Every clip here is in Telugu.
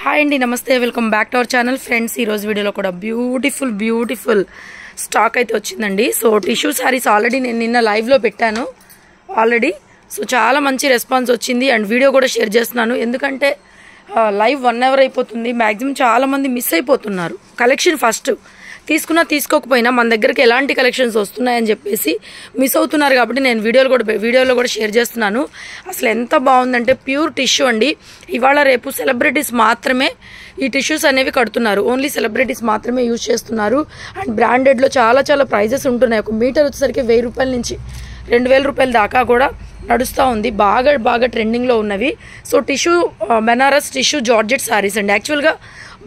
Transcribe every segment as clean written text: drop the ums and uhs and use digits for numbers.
హాయ్ అండి, నమస్తే, welcome back to our channel. Friends, ఈరోజు వీడియోలో కూడా బ్యూటిఫుల్ స్టాక్ అయితే వచ్చిందండి. సో టిష్యూ శారీస్ ఆల్రెడీ నేను నిన్న లైవ్లో పెట్టాను ఆల్రెడీ. సో చాలా మంచి రెస్పాన్స్ వచ్చింది అండ్ వీడియో కూడా షేర్ చేస్తున్నాను. ఎందుకంటే లైవ్ 1 అవర్ అయిపోతుంది. మ్యాక్సిమం చాలామంది మిస్ అయిపోతున్నారు. కలెక్షన్ ఫస్ట్ తీసుకున్నా తీసుకోకపోయినా మన దగ్గరికి ఎలాంటి కలెక్షన్స్ వస్తున్నాయని చెప్పేసి మిస్ అవుతున్నారు. కాబట్టి నేను వీడియోలో కూడా షేర్ చేస్తున్నాను. అసలు ఎంత బాగుందంటే ప్యూర్ టిష్యూ అండి. ఇవాళ రేపు సెలబ్రిటీస్ మాత్రమే ఈ టిష్యూస్ అనేవి కడుతున్నారు. ఓన్లీ సెలబ్రిటీస్ మాత్రమే యూజ్ చేస్తున్నారు. అండ్ బ్రాండెడ్లో చాలా ప్రైజెస్ ఉంటున్నాయి. ఒక మీటర్ వచ్చేసరికి 1000 రూపాయల నుంచి 2000 రూపాయల దాకా కూడా నడుస్తూ ఉంది. బాగా ట్రెండింగ్లో ఉన్నవి. So tissue Banaras tissue georgette saris అండి. యాక్చువల్గా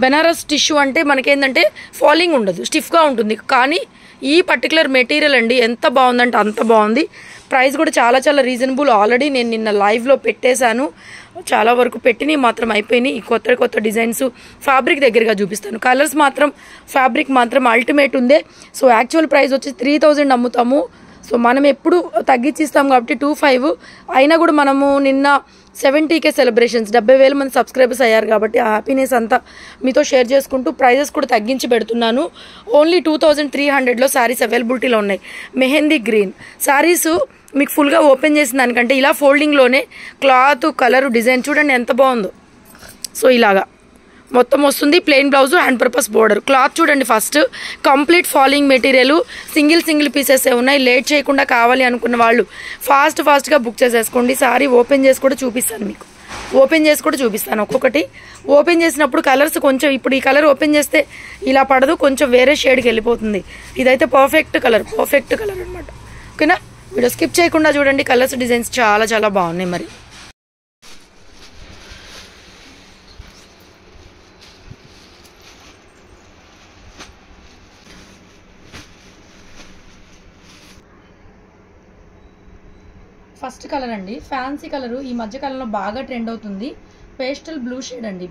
బెనారస్ టిష్యూ అంటే మనకేంటంటే ఫాలింగ్ ఉండదు, స్టిఫ్గా ఉంటుంది. కానీ ఈ పర్టికులర్ మెటీరియల్ అండి ఎంత బాగుందంటే అంత బాగుంది. ప్రైస్ కూడా చాలా రీజనబుల్. ఆల్రెడీ నేను నిన్న లైవ్లో పెట్టేశాను. చాలా వరకు పెట్టినవి మాత్రం అయిపోయినాయి. ఈ కొత్త డిజైన్స్ ఫ్యాబ్రిక్ దగ్గరగా చూపిస్తాను. కలర్స్ మాత్రం ఫ్యాబ్రిక్ మాత్రం అల్టిమేట్ ఉందే. సో యాక్చువల్ ప్రైస్ వచ్చి 3000 అమ్ముతాము. సో మనం ఎప్పుడు తగ్గించి ఇస్తాం కాబట్టి 2500 అయినా కూడా మనము నిన్న 70K సెలబ్రేషన్స్ 70,000 మంది సబ్స్క్రైబర్స్ అయ్యారు కాబట్టి ఆ హ్యాపీనెస్ అంతా మీతో షేర్ చేసుకుంటూ ప్రైజెస్ కూడా తగ్గించి పెడుతున్నాను. ఓన్లీ 2300లో శారీస్ అవైలబిలిటీలో ఉన్నాయి. మెహందీ గ్రీన్ శారీస్ మీకు ఫుల్గా ఓపెన్ చేసిన దానికంటే ఇలా ఫోల్డింగ్లోనే క్లాత్ కలర్ డిజైన్ చూడండి ఎంత బాగుందో. సో ఇలాగా మొత్తం వస్తుంది. Plain blouse, hand purpose border. Cloth చూడండి first complete falling material. Single pieces ఉన్నాయి. లేట్ చేయకుండా కావాలి అనుకున్న వాళ్ళు ఫాస్ట్గా బుక్ చేసేసుకోండి. సారీ ఓపెన్ చేసి కూడా చూపిస్తాను మీకు. ఒక్కొక్కటి ఓపెన్ చేసినప్పుడు కలర్స్ కొంచెం, ఇప్పుడు ఈ కలర్ ఓపెన్ చేస్తే ఇలా పడదు, కొంచెం వేరే షేడ్కి వెళ్ళిపోతుంది. ఇదైతే పర్ఫెక్ట్ కలర్ అనమాట. ఓకేనా? వీడియో స్కిప్ చేయకుండా చూడండి. కలర్స్ డిజైన్స్ చాలా బాగున్నాయి. మరి ఫస్ట్ కలర్ అండి, ఫ్యాన్సీ కలరు. ఈ మధ్య కాలంలో బాగా ట్రెండ్ అవుతుంది. పేస్టల్ బ్లూ షేడ్ అండి.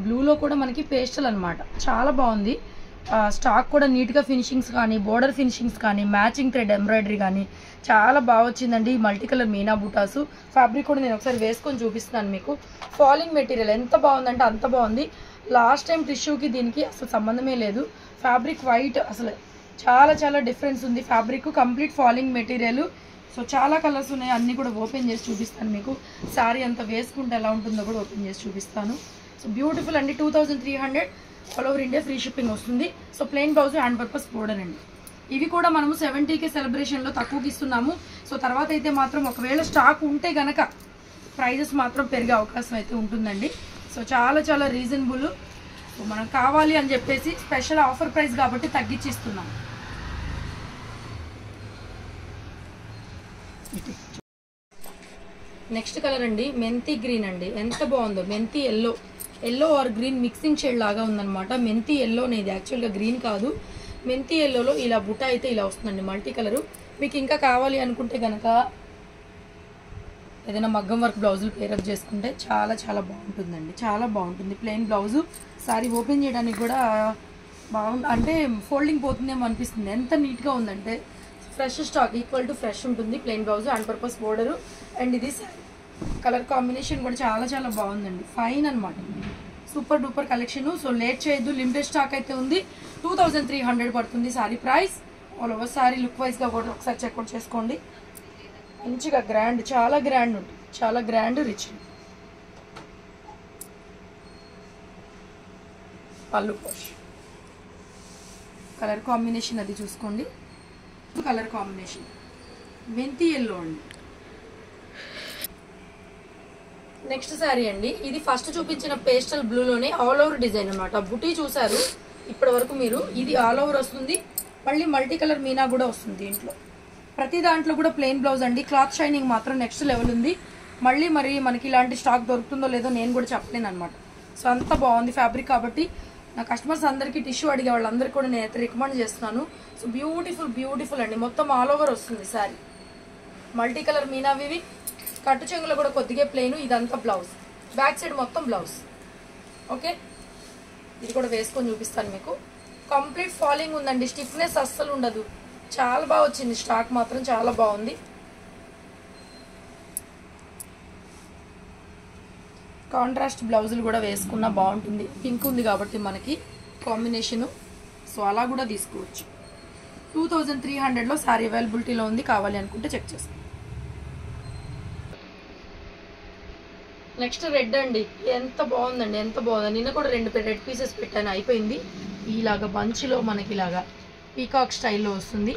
బ్లూలో కూడా మనకి పేస్టల్ అనమాట. చాలా బాగుంది. స్టాక్ కూడా నీట్గా ఫినిషింగ్స్ కానీ, బోర్డర్ ఫినిషింగ్స్ కానీ, మ్యాచింగ్ థ్రెడ్ ఎంబ్రాయిడరీ కానీ చాలా బాగా వచ్చిందండి. మల్టీ కలర్ మీనా బూటాసు. ఫ్యాబ్రిక్ కూడా నేను ఒకసారి వేసుకొని చూపిస్తున్నాను మీకు. ఫాలింగ్ మెటీరియల్ ఎంత బాగుందంటే అంత బాగుంది. లాస్ట్ టైం టిష్యూకి దీనికి అసలు సంబంధమే లేదు. ఫ్యాబ్రిక్ వైట్, అసలు చాలా డిఫరెన్స్ ఉంది. Fabric complete falling material. So చాలా కలర్స్ ఉన్నాయి. అన్నీ కూడా ఓపెన్ చేసి చూపిస్తాను మీకు. శారీ అంతా వేసుకుంటే ఎలా ఉంటుందో కూడా ఓపెన్ చేసి చూపిస్తాను. సో బ్యూటిఫుల్ అండి. 2300 all over India free shipping వస్తుంది. So plain blouse, hand purpose border అండి. ఇవి కూడా మనము 70K సెలబ్రేషన్లో తక్కువకి ఇస్తున్నాము. సో తర్వాత అయితే మాత్రం ఒకవేళ స్టాక్ ఉంటే గనక ప్రైజెస్ మాత్రం పెరిగే అవకాశం అయితే ఉంటుందండి. సో చాలా రీజనబుల్. సో మనం కావాలి అని చెప్పేసి స్పెషల్ ఆఫర్ ప్రైస్ కాబట్టి తగ్గించి ఇస్తున్నాము. నెక్స్ట్ కలర్ అండి, మెంతి గ్రీన్ అండి. ఎంత బాగుందో. మెంతి yellow or green mixing shade లాగా ఉందన్నమాట. మెంతి ఎల్లో అనేది యాక్చువల్గా గ్రీన్ కాదు. మెంతి ఎల్లోలో ఇలా బుట్ట అయితే ఇలా వస్తుందండి, మల్టీ కలరు. మీకు ఇంకా కావాలి అనుకుంటే కనుక ఏదైనా మగ్గం వర్క్ బ్లౌజులు పేరప్ చేసుకుంటే చాలా బాగుంటుందండి. చాలా బాగుంటుంది. Plain blouse. సారీ ఓపెన్ చేయడానికి కూడా బాగుంది. అంటే ఫోల్డింగ్ పోతుందేమో అనిపిస్తుంది. ఎంత నీట్గా ఉందంటే fresh stock, equal to fresh ఉంటుంది. Plain blouse, hand purpose border. And ఇది శారీ కలర్ కాంబినేషన్ కూడా చాలా బాగుందండి. ఫైన్ అనమాట. Super duper collection. So late చేయొద్దు. లిమిటెడ్ స్టాక్ అయితే ఉంది. 2300 పడుతుంది sari price. All over sari look వైజ్గా కూడా ఒకసారి చెక్అవుట్ చేసుకోండి. మంచిగా గ్రాండ్, చాలా గ్రాండ్ ఉంటుంది. చాలా గ్రాండ్, రిచ్. పళ్ళు పోష్. కలర్ కాంబినేషన్ అది చూసుకోండి. కలర్ కాంబినేషన్ మెంతి ఎల్లో అండి. నెక్స్ట్ శారీ అండి. ఇది ఫస్ట్ చూపించిన పేస్టల్ బ్లూలోనే ఆల్ ఓవర్ డిజైన్ అనమాట. బుటీ చూసారు ఇప్పటి వరకు మీరు. ఇది ఆల్ ఓవర్ వస్తుంది. మళ్ళీ మల్టీ కలర్ మీనా కూడా వస్తుంది దీంట్లో. ప్రతి దాంట్లో కూడా ప్లెయిన్ బ్లౌజ్ అండి. క్లాత్ షైనింగ్ మాత్రం నెక్స్ట్ లెవెల్ ఉంది. మరి మనకి ఇలాంటి స్టాక్ దొరుకుతుందో లేదో నేను కూడా చెప్పలేను అనమాట. సో అంత బాగుంది ఫ్యాబ్రిక్. కాబట్టి నా కస్టమర్స్ అందరికీ టిష్యూ అడిగే వాళ్ళందరికీ కూడా నేనైతే రికమెండ్ చేస్తున్నాను. సో బ్యూటిఫుల్ అండి. మొత్తం ఆల్ ఓవర్ వస్తుంది శారీ. Multi colour మీనావి. కట్టు చెంగులో కూడా కొద్దిగా ప్లెయిన్. ఇదంతా బ్లౌజ్. బ్యాక్ సైడ్ మొత్తం బ్లౌజ్. ఓకే, ఇది కూడా వేసుకొని చూపిస్తాను మీకు. కంప్లీట్ ఫాలింగ్ ఉందండి. స్టిఫ్నెస్ అస్సలు ఉండదు. చాలా బాగా వచ్చింది. స్టాక్ మాత్రం చాలా బాగుంది. కాంట్రాస్ట్ బ్లౌజులు కూడా వేసుకున్నా బాగుంటుంది. పింక్ ఉంది కాబట్టి మనకి కాంబినేషను. సో అలా కూడా తీసుకోవచ్చు. 2300లో శారీ అవైలబిలిటీలో ఉంది. కావాలి అనుకుంటే చెక్ చేసుకోండి. నెక్స్ట్ రెడ్ అండి. ఎంత బాగుందండి, ఎంత బాగుంది. నిన్న కూడా 2 రెడ్ పీసెస్ పెట్టాను, అయిపోయింది. ఇలాగా బంచ్లో మనకి ఇలాగా పీకాక్ స్టైల్లో వస్తుంది.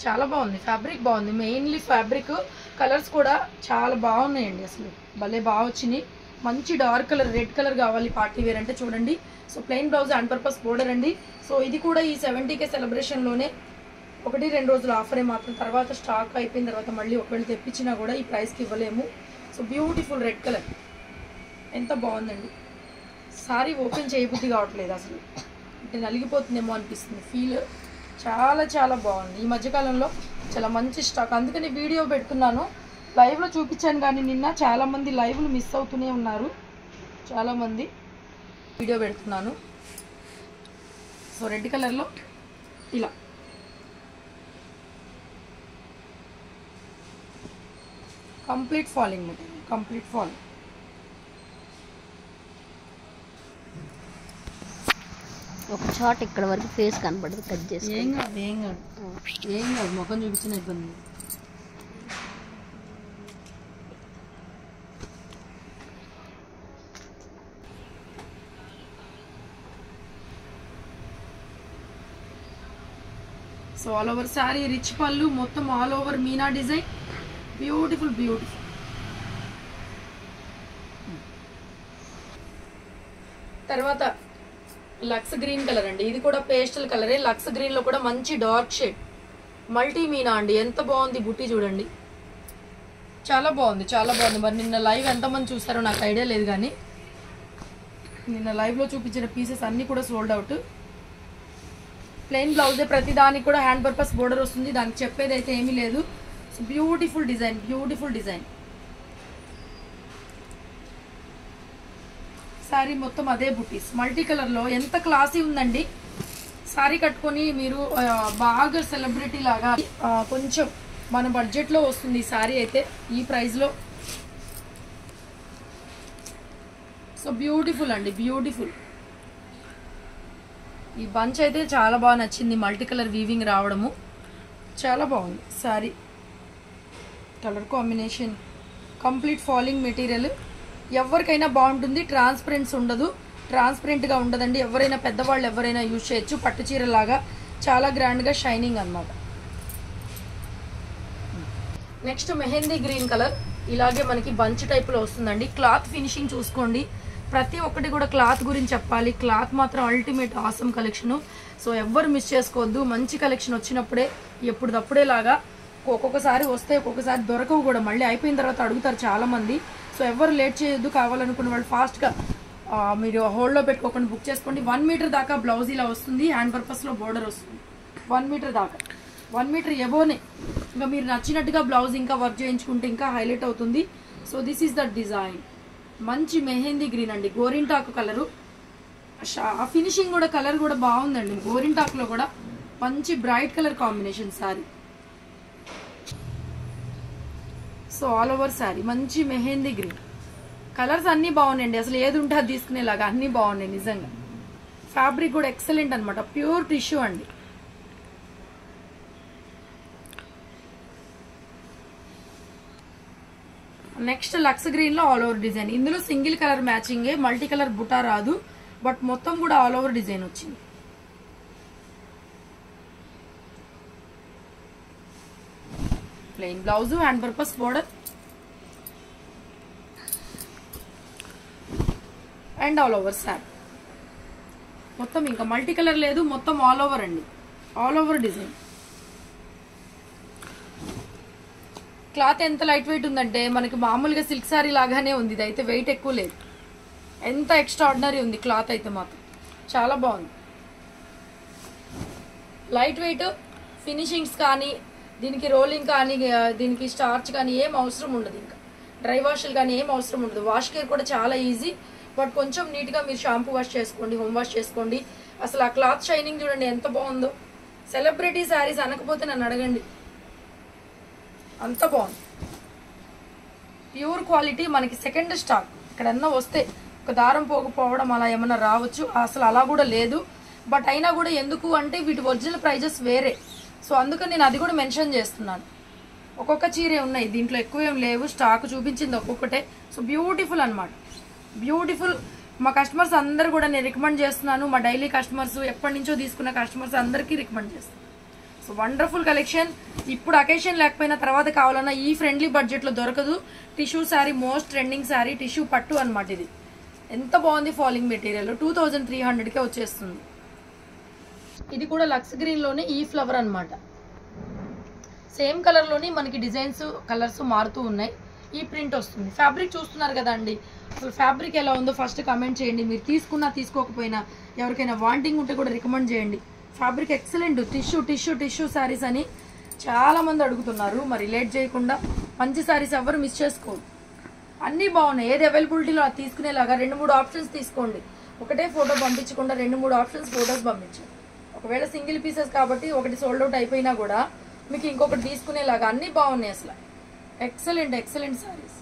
చాలా బాగుంది. ఫ్యాబ్రిక్ బాగుంది. మెయిన్లీ ఫ్యాబ్రిక్, కలర్స్ కూడా చాలా బాగున్నాయండి. అసలు భలే బాగా వచ్చినాయి. మంచి డార్క్ కలర్, రెడ్ కలర్ కావాలి పార్టీ వేర్ అంటే చూడండి. So plain blouse and purpose border అండి. సో ఇది కూడా ఈ 70K సెలబ్రేషన్లోనే 1-2 రోజులు ఆఫరే మాత్రం. తర్వాత స్టాక్ అయిపోయిన తర్వాత మళ్ళీ ఒకవేళ తెప్పించినా కూడా ఈ ప్రైస్కి ఇవ్వలేము. సో బ్యూటిఫుల్ రెడ్ కలర్ ఎంత బాగుందండి. సారీ ఓపెన్ చేయబుద్ధి కావట్లేదు అసలు, అంటే నలిగిపోతుందేమో అనిపిస్తుంది. ఫీల్ చాలా చాలా బాగుంది. ఈ మధ్యకాలంలో చాలా మంచి స్టాక్, అందుకని వీడియో పెడుతున్నాను. లైవ్లో చూపించాను కానీ నిన్న చాలామంది లైవ్లు మిస్ అవుతూనే ఉన్నారు. చాలామంది వీడియో పెడుతున్నాను. సో రెడ్ కలర్లో ఇలా complete falling material, complete falling. ఒక షార్ట్ ఇక్కడ వరకు ఫేస్ కనపడదు, కట్ చేసి. ఏం కాదు, ఏం కాదు, ఏం కాదు. ముఖం చూపించిన ఇబ్బంది. So all over sari rich పళ్ళు, మొత్తం all over Meena design. Beautiful beautiful. తర్వాత లక్స్ గ్రీన్ కలర్ అండి. ఇది కూడా పేస్టల్ కలరే. లక్స్ గ్రీన్ లో కూడా మంచి డార్క్ షేడ్, మల్టీ మీనా అండి. ఎంత బాగుంది బుట్టి చూడండి, చాలా బాగుంది, చాలా బాగుంది. మరి నిన్న లైవ్ ఎంతమంది చూస్తారో నాకు ఐడియా లేదు, కానీ నిన్న లైవ్లో చూపించిన పీసెస్ అన్నీ కూడా సోల్డ్ అవుట్. ప్లెయిన్ బ్లౌజే, ప్రతి దానికి కూడా హ్యాండ్ పర్పస్ బోర్డర్ వస్తుంది. దానికి చెప్పేది అయితే ఏమీ లేదు. So beautiful design, beautiful design. Sari మొత్తం అదే బుటీస్, మల్టీ కలర్లో ఎంత క్లాసీ ఉందండి. శారీ కట్టుకొని మీరు బాగా సెలబ్రిటీ లాగా, కొంచెం మన బడ్జెట్లో వస్తుంది ఈ శారీ అయితే ఈ ప్రైస్లో. సో బ్యూటిఫుల్ అండి, బ్యూటిఫుల్. ఈ బంచ్ అయితే చాలా బాగా నచ్చింది. మల్టీ కలర్ వీవింగ్ రావడము చాలా బాగుంది. Sari colour combination, complete falling material. ఎవరికైనా బాగుంటుంది. ట్రాన్స్పరెన్స్ ఉండదు, ట్రాన్స్పరెంట్గా ఉండదండి. ఎవరైనా పెద్దవాళ్ళు ఎవరైనా యూజ్ చేయొచ్చు. పట్టు చీరలాగా చాలా గ్రాండ్గా షైనింగ్ అనమాట. Next mehndi green colour. ఇలాగే మనకి బంచ్ టైప్లో వస్తుందండి. క్లాత్ ఫినిషింగ్ చూసుకోండి. ప్రతి ఒక్కటి కూడా క్లాత్ గురించి చెప్పాలి. క్లాత్ మాత్రం అల్టిమేట్ ఆసమ్ కలెక్షను. సో ఎవ్వరు మిస్ చేసుకోవద్దు. మంచి కలెక్షన్ వచ్చినప్పుడే, ఎప్పుడప్పుడేలాగా ఒక్కొక్కసారి వస్తే ఒక్కొక్కసారి దొరకవు కూడా. మళ్ళీ అయిపోయిన తర్వాత అడుగుతారు చాలామంది. సో ఎవరు లేట్ చేయొద్దు. కావాలనుకున్న వాళ్ళు ఫాస్ట్గా మీరు హోల్డ్లో పెట్టుకోకుండా బుక్ చేసుకోండి. 1 మీటర్ దాకా బ్లౌజ్ ఇలా వస్తుంది. హ్యాండ్ పర్పస్లో బోర్డర్ వస్తుంది. 1 మీటర్ దాకా, 1 మీటర్ ఎబోనే. ఇంకా మీరు నచ్చినట్టుగా బ్లౌజ్ ఇంకా వర్క్ చేయించుకుంటే ఇంకా హైలైట్ అవుతుంది. So this is the design. మంచి మెహందీ గ్రీన్ అండి, గోరింటాకు కలరు. ఆ ఫినిషింగ్ కూడా, కలర్ కూడా బాగుందండి. గోరింటాకులో కూడా మంచి bright colour combination sari. So all over sari మంచి మెహందీ గ్రీన్. కలర్స్ అన్నీ బాగున్నాయండి. అసలు ఏది ఉంటే అది తీసుకునేలాగా అన్నీ బాగున్నాయి నిజంగా. ఫ్యాబ్రిక్ కూడా ఎక్సలెంట్ అనమాట. ప్యూర్ టిష్యూ అండి. నెక్స్ట్ లక్స్ గ్రీన్ లో ఆల్ ఓవర్ డిజైన్. ఇందులో సింగిల్ కలర్ మ్యాచింగే, మల్టీ కలర్ బుటా రాదు. బట్ మొత్తం కూడా ఆల్ ఓవర్ డిజైన్ వచ్చింది. Plain blouse, hand purpose border and all over sari. మొత్తం ఇంకా మల్టీ కలర్ లేదు, మొత్తం ఆల్ ఓవర్ అండి. All over design. క్లాత్ ఎంత లైట్ వెయిట్ ఉందంటే మనకి మామూలుగా సిల్క్ సారీ లాగానే ఉంది. ఇది అయితే వెయిట్ ఎక్కువ లేదు. ఎంత ఎక్స్ట్రాడినరీ ఉంది క్లాత్ అయితే మాత్రం. చాలా బాగుంది. లైట్ వెయిట్, ఫినిషింగ్స్ కానీ, దీనికి రోలింగ్ కానీ, దీనికి స్టార్చ్ కానీ ఏం అవసరం ఉండదు. ఇంకా డ్రై వాష్లు కానీ ఏం అవసరం ఉండదు. వాష్ కేర్ కూడా చాలా ఈజీ. బట్ కొంచెం నీట్గా మీరు షాంపూ వాష్ చేసుకోండి, హోమ్ వాష్ చేసుకోండి. అసలు ఆ క్లాత్ షైనింగ్ చూడండి ఎంత బాగుందో. సెలబ్రిటీ శారీస్ అనకపోతే నన్ను అడగండి, అంత బాగుంది. Pure quality. మనకి సెకండ్ స్టాక్ ఎక్కడన్నా వస్తే ఒక దారం పోకపోవడం అలా ఏమైనా రావచ్చు, అసలు అలా కూడా లేదు. బట్ అయినా కూడా ఎందుకు అంటే వీటి ఒరిజినల్ ప్రైజెస్ వేరే, సో అందుకని నేను అది కూడా మెన్షన్ చేస్తున్నాను. ఒక్కొక్క చీరే ఉన్నాయి, దీంట్లో ఎక్కువ ఏం లేవు, స్టాక్ చూపించింది ఒక్కొక్కటే. సో బ్యూటిఫుల్ అనమాట, బ్యూటిఫుల్. మా కస్టమర్స్ అందరు కూడా నేను రికమెండ్ చేస్తున్నాను, మా డైలీ కస్టమర్స్, ఎప్పటి నుంచో తీసుకున్న కస్టమర్స్ అందరికీ రికమెండ్ చేస్తాను. So wonderful collection. ఇప్పుడు అకేషన్ లేకపోయినా తర్వాత కావాలన్నా ఈ ఫ్రెండ్లీ బడ్జెట్లో దొరకదు. Tissue sari, most trending sari, tissue పట్టు అనమాట. ఇది ఎంత బాగుంది, ఫాలింగ్ మెటీరియల్ 2300కే వచ్చేస్తుంది. ఇది కూడా లక్స్ గ్రీన్లోనే ఈ ఫ్లవర్ అనమాట. సేమ్ కలర్లోనే మనకి డిజైన్స్, కలర్స్ మారుతూ ఉన్నాయి. ఈ ప్రింట్ వస్తుంది. ఫ్యాబ్రిక్ చూస్తున్నారు కదా అండి, అసలు ఫ్యాబ్రిక్ ఎలా ఉందో ఫస్ట్ కమెంట్ చేయండి. మీరు తీసుకున్నా తీసుకోకపోయినా ఎవరికైనా వాంటింగ్ ఉంటే కూడా రికమెండ్ చేయండి. Fabric excellent. టిష్యూ శారీస్ అని చాలా మంది అడుగుతున్నారు. మరి లేట్ చేయకుండా మంచి శారీస్ ఎవరు మిస్ చేసుకోరు, అన్నీ బాగున్నాయి. ఏది అవైలబిలిటీలో అది తీసుకునేలాగా 2-3 ఆప్షన్స్ తీసుకోండి. ఒకటే ఫోటో పంపించకుండా 2-3 ఆప్షన్స్ ఫొటోస్ పంపించండి. ఒకవేళ సింగిల్ పీసెస్ కాబట్టి ఒకటి సోల్డ్ అవుట్ అయిపోయినా కూడా మీకు ఇంకొకటి తీసుకునేలాగా అన్నీ బాగున్నాయి. అసలు ఎక్సలెంట్ శారీస్.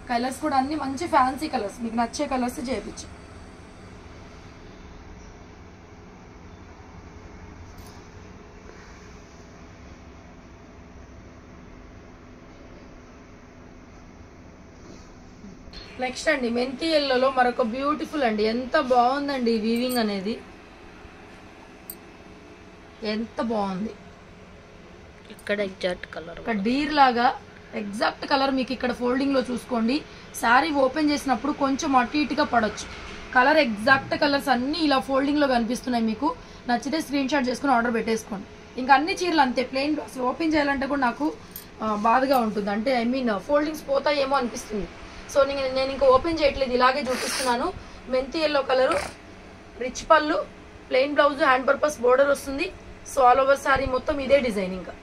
కలర్స్ కూడా అన్ని మంచి ఫ్యాన్సీ కలర్స్, మీకు నచ్చే కలర్స్ చేయించు. నెక్స్ట్ అండి మెంతి ఎల్లోలో మరొక బ్యూటిఫుల్ అండి. ఎంత బాగుందండి వీవింగ్ అనేది, ఎంత బాగుంది. ఇక్కడ ఎగ్జాక్ట్ కలర్, ఇక్కడ డీర్ లాగా ఎగ్జాక్ట్ కలర్ మీకు ఇక్కడ ఫోల్డింగ్ లో చూసుకోండి. శారీ ఓపెన్ చేసినప్పుడు కొంచెం అటు ఇటుగా పడవచ్చు. కలర్ ఎగ్జాక్ట్ కలర్స్ అన్ని ఇలా ఫోల్డింగ్ లో కనిపిస్తున్నాయి. మీకు నచ్చితే స్క్రీన్ షాట్ చేసుకుని ఆర్డర్ పెట్టేసుకోండి. ఇంకా అన్ని చీరలు అంతే ప్లెయిన్. అసలు ఓపెన్ చేయాలంటే కూడా నాకు బాధగా ఉంటుంది, అంటే ఐ మీన్ ఫోల్డింగ్స్ పోతాయేమో అనిపిస్తుంది. సో నేను ఇంకా ఓపెన్ చేయట్లేదు, ఇలాగే చూపిస్తున్నాను. మెంతి ఎల్లో కలరు, రిచ్ పళ్ళు, plain blouse, hand purpose border వస్తుంది. సో ఆల్ ఓవర్ శారీ మొత్తం ఇదే డిజైన్. ఇంకా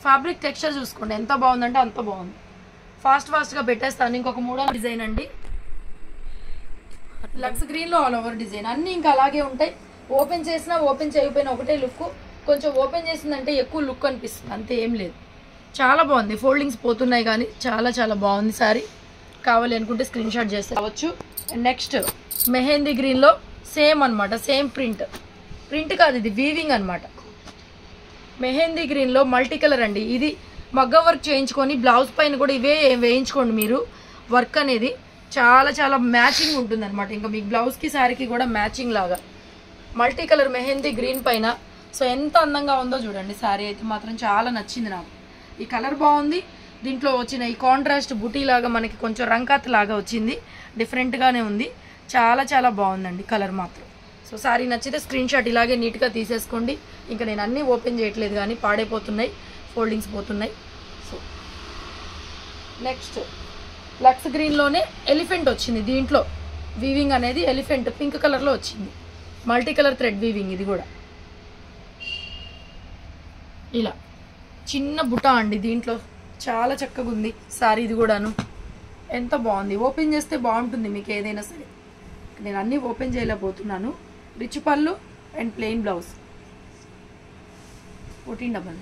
ఫ్యాబ్రిక్ టెక్స్చర్ చూసుకోండి ఎంత బాగుందంటే అంత బాగుంది. ఫాస్ట్గా పెట్టేస్తాను. ఇంకొక 3వ డిజైన్ అండి, లక్స్ గ్రీన్లో ఆల్ ఓవర్ డిజైన్. అన్నీ ఇంకా అలాగే ఉంటాయి. ఓపెన్ చేసినా ఓపెన్ చేయకపోయినా ఒకటే లుక్. కొంచెం ఓపెన్ చేసిందంటే ఎక్కువ లుక్ అనిపిస్తుంది, అంతే, ఏం లేదు. చాలా బాగుంది. ఫోల్డింగ్స్ పోతున్నాయి కానీ చాలా బాగుంది శారీ. కావాలి అనుకుంటే స్క్రీన్ షాట్ చేస్తే రావచ్చు. నెక్స్ట్ మెహందీ గ్రీన్లో సేమ్ అనమాట, సేమ్ ప్రింట్ కాదు, ఇది వీవింగ్ అనమాట. మెహందీ గ్రీన్లో మల్టీ కలర్ అండి. ఇది మగ్గ వర్క్ చేయించుకొని బ్లౌజ్ పైన కూడా ఇవే వేయించుకోండి మీరు. వర్క్ అనేది చాలా మ్యాచింగ్ ఉంటుంది అనమాట. ఇంకా మీకు బ్లౌజ్కి శారీకి కూడా మ్యాచింగ్ లాగా మల్టీ కలర్ మెహందీ గ్రీన్ పైన. సో ఎంత అందంగా ఉందో చూడండి. శారీ అయితే మాత్రం చాలా నచ్చింది నాకు. ఈ కలర్ బాగుంది. దీంట్లో వచ్చిన ఈ కాంట్రాస్ట్ బుటీ లాగా మనకి కొంచెం రంకాత్ లాగా వచ్చింది, డిఫరెంట్గానే ఉంది. చాలా బాగుందండి కలర్ మాత్రం. సో శారీ నచ్చితే స్క్రీన్ షాట్ ఇలాగే నీట్గా తీసేసుకోండి. ఇంకా నేను అన్నీ ఓపెన్ చేయట్లేదు కానీ పాడైపోతున్నాయి, ఫోల్డింగ్స్ పోతున్నాయి. సో నెక్స్ట్ లక్స్ గ్రీన్లోనే ఎలిఫెంట్ వచ్చింది. దీంట్లో వీవింగ్ అనేది ఎలిఫెంట్ పింక్ కలర్లో వచ్చింది. Multi colour thread weaving. ఇది కూడా ఇలా చిన్న బుట్ట అండి. దీంట్లో చాలా చక్కగా ఉంది శారీ. ఇది కూడాను ఎంత బాగుంది. ఓపెన్ చేస్తే బాగుంటుంది మీకు ఏదైనా సరే. నేను అన్నీ ఓపెన్ చేయలేకపోతున్నాను. రిచ్ పళ్ళు అండ్ ప్లెయిన్ బ్లౌజ్. 1499,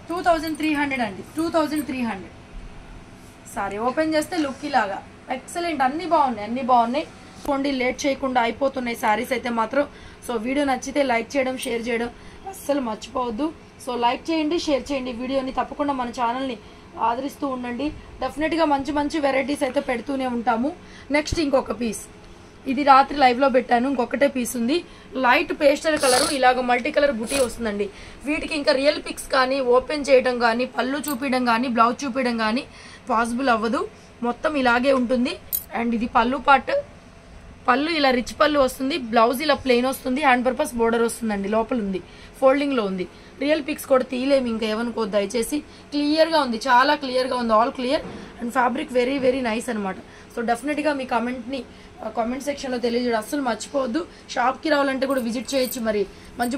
2300 అండి. 2300 సారీ. ఓపెన్ చేస్తే లుక్ ఇలాగా ఎక్సలెంట్. అన్నీ బాగున్నాయి. కొండి లేట్ చేయకుండా అయిపోతున్నాయి శారీస్ అయితే మాత్రం. సో వీడియో నచ్చితే లైక్ చేయడం, షేర్ చేయడం అస్సలు మర్చిపోవద్దు. సో లైక్ చేయండి, షేర్ చేయండి వీడియోని. తప్పకుండా మన ఛానల్ని ఆదరిస్తూ ఉండండి. డెఫినెట్గా మంచి వెరైటీస్ అయితే పెడుతూనే ఉంటాము. నెక్స్ట్ ఇంకొక పీస్, ఇది రాత్రి లైవ్లో పెట్టాను. ఇంకొకటే పీస్ ఉంది. లైట్ పేస్టల్ కలరు, ఇలాగ మల్టీ కలర్ బుటీ వస్తుందండి. వీటికి ఇంకా రియల్ పిక్స్ కానీ ఓపెన్ చేయడం కానీ పళ్ళు చూపించడం కానీ బ్లౌజ్ చూపించడం కానీ పాసిబుల్ అవ్వదు. మొత్తం ఇలాగే ఉంటుంది. అండ్ ఇది పళ్ళు ఇలా రిచ్ పళ్ళు వస్తుంది. బ్లౌజ్ ఇలా ప్లెయిన్ వస్తుంది. హ్యాండ్ పర్పస్ బోర్డర్ వస్తుందండి. లోపల ఉంది, ఫోల్డింగ్లో ఉంది. రియల్ పిక్స్ కూడా తీయలేము, ఇంకా ఏమనుకోవద్దు దయచేసి. క్లియర్గా ఉంది, చాలా క్లియర్గా ఉంది, all clear. And fabric very nice అనమాట. సో డెఫినెట్గా మీ కామెంట్ సెక్షన్లో తెలియజేయడం అస్సలు మర్చిపోవద్దు. షాప్కి రావాలంటే కూడా విజిట్ చేయొచ్చు. మరి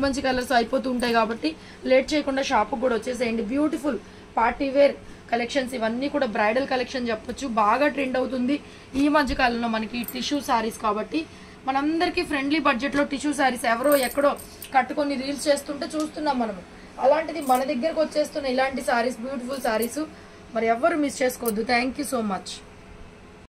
మంచి కలర్స్ అయిపోతూ ఉంటాయి కాబట్టి లేట్ చేయకుండా షాప్కి కూడా వచ్చేసేయండి. బ్యూటిఫుల్ పార్టీ వేర్ కలెక్షన్స్ ఇవన్నీ కూడా బ్రైడల్ కలెక్షన్ చెప్పొచ్చు. బాగా ట్రెండ్ అవుతుంది ఈ మధ్య కాలంలో మనకి టిష్యూ శారీస్. కాబట్టి మనందరికీ ఫ్రెండ్లీ బడ్జెట్లో టిష్యూ శారీస్ ఎవరో ఎక్కడో కట్టుకొని రీల్స్ చేస్తుంటే చూస్తున్నాం మనము. అలాంటిది మన దగ్గరకు వచ్చేస్తున్న ఇలాంటి శారీస్, బ్యూటిఫుల్ శారీస్ మరి ఎవ్వరు మిస్ చేసుకోవద్దు. Thank you so much.